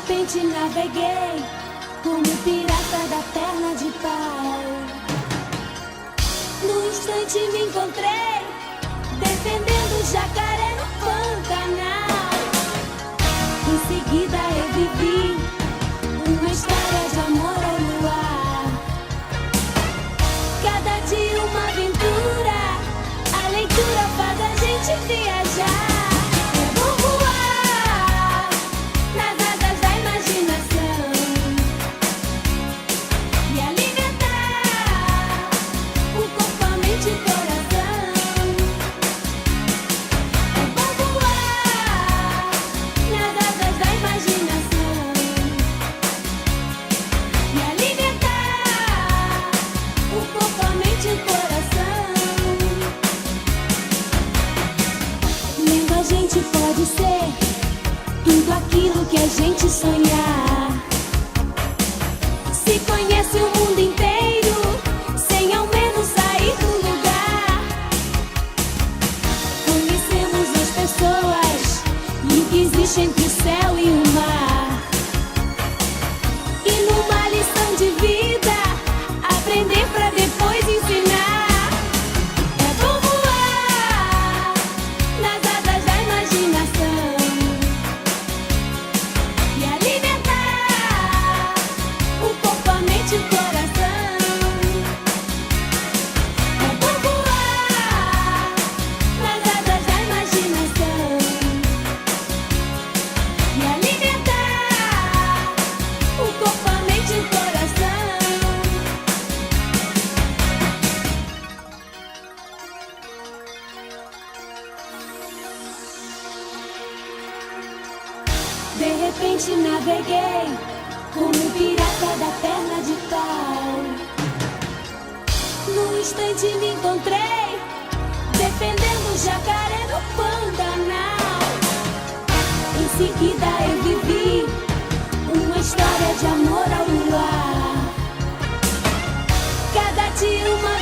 repente naveguei como pirata da perna de pau. No instante me encontrei defendendo o jacaré no Pantanal. Em seguida eu vivi uma história de amor ao luar. Cada dia uma aventura, a leitura faz a gente viajar. Pode ser tudo aquilo que a gente sonhar. Se conhece o mundo inteiro sem ao menos sair do lugar. Conhecemos as pessoas e o que existe entre o céu e o mar. E numa lição de vida, aprender pra depois ensinar. De repente naveguei como pirata da perna de pau. No instante me encontrei defendendo o jacaré no Pantanal. Em seguida eu vivi uma história de amor ao luar. Cada dia uma